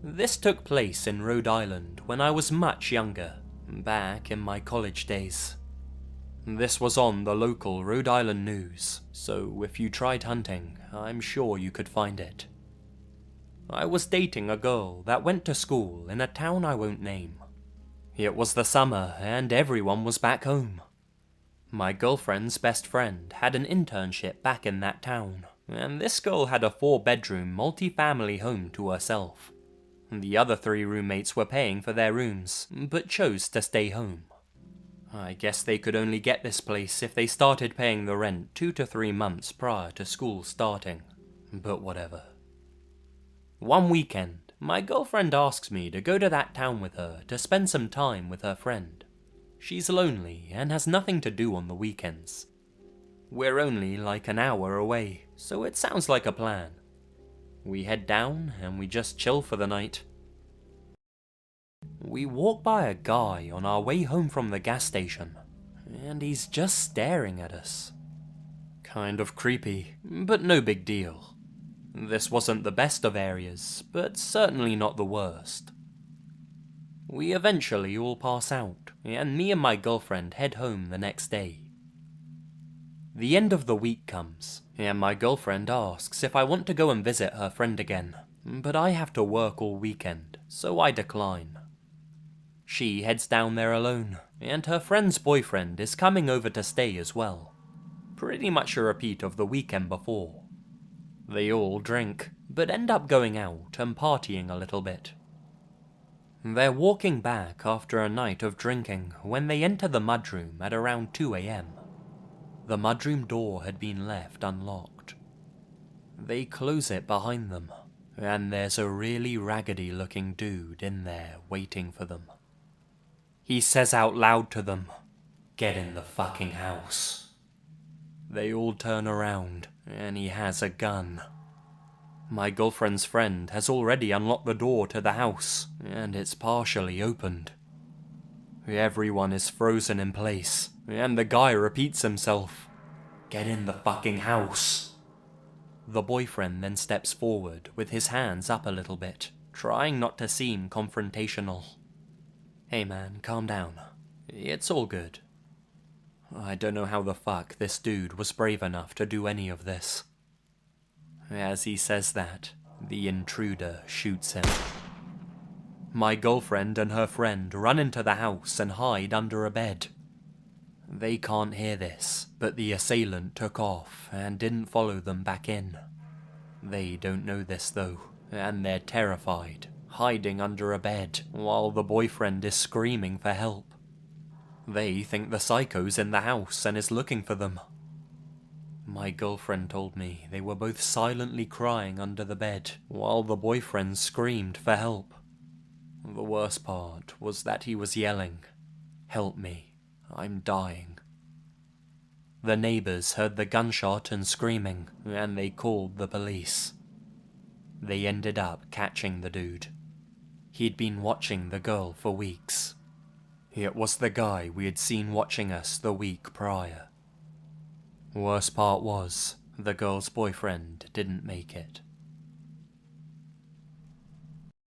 This took place in Rhode Island when I was much younger, back in my college days. This was on the local Rhode Island news, so if you tried hunting, I'm sure you could find it. I was dating a girl that went to school in a town I won't name. It was the summer and everyone was back home. My girlfriend's best friend had an internship back in that town, and this girl had a 4-bedroom multi-family home to herself. The other 3 roommates were paying for their rooms, but chose to stay home. I guess they could only get this place if they started paying the rent 2 to 3 months prior to school starting, but whatever. One weekend, my girlfriend asks me to go to that town with her to spend some time with her friend. She's lonely and has nothing to do on the weekends. We're only like an hour away, so it sounds like a plan. We head down and we just chill for the night. We walk by a guy on our way home from the gas station, and he's just staring at us. Kind of creepy, but no big deal. This wasn't the best of areas, but certainly not the worst. We eventually all pass out, and me and my girlfriend head home the next day. The end of the week comes, and my girlfriend asks if I want to go and visit her friend again, but I have to work all weekend, so I decline. She heads down there alone, and her friend's boyfriend is coming over to stay as well. Pretty much a repeat of the weekend before. They all drink, but end up going out and partying a little bit. They're walking back after a night of drinking when they enter the mudroom at around 2 AM. The mudroom door had been left unlocked. They close it behind them, and there's a really raggedy looking dude in there waiting for them. He says out loud to them, "Get in the fucking house." They all turn around, and he has a gun. My girlfriend's friend has already unlocked the door to the house, and it's partially opened. Everyone is frozen in place, and the guy repeats himself, "Get in the fucking house." The boyfriend then steps forward with his hands up a little bit, trying not to seem confrontational. "Hey man, calm down. It's all good." I don't know how the fuck this dude was brave enough to do any of this. As he says that, the intruder shoots him. My girlfriend and her friend run into the house and hide under a bed. They can't hear this, but the assailant took off and didn't follow them back in. They don't know this though, and they're terrified, hiding under a bed while the boyfriend is screaming for help. They think the psycho's in the house and is looking for them. My girlfriend told me they were both silently crying under the bed while the boyfriend screamed for help. The worst part was that he was yelling, "Help me, I'm dying." The neighbors heard the gunshot and screaming, and they called the police. They ended up catching the dude. He'd been watching the girl for weeks. It was the guy we had seen watching us the week prior. Worst part was, the girl's boyfriend didn't make it.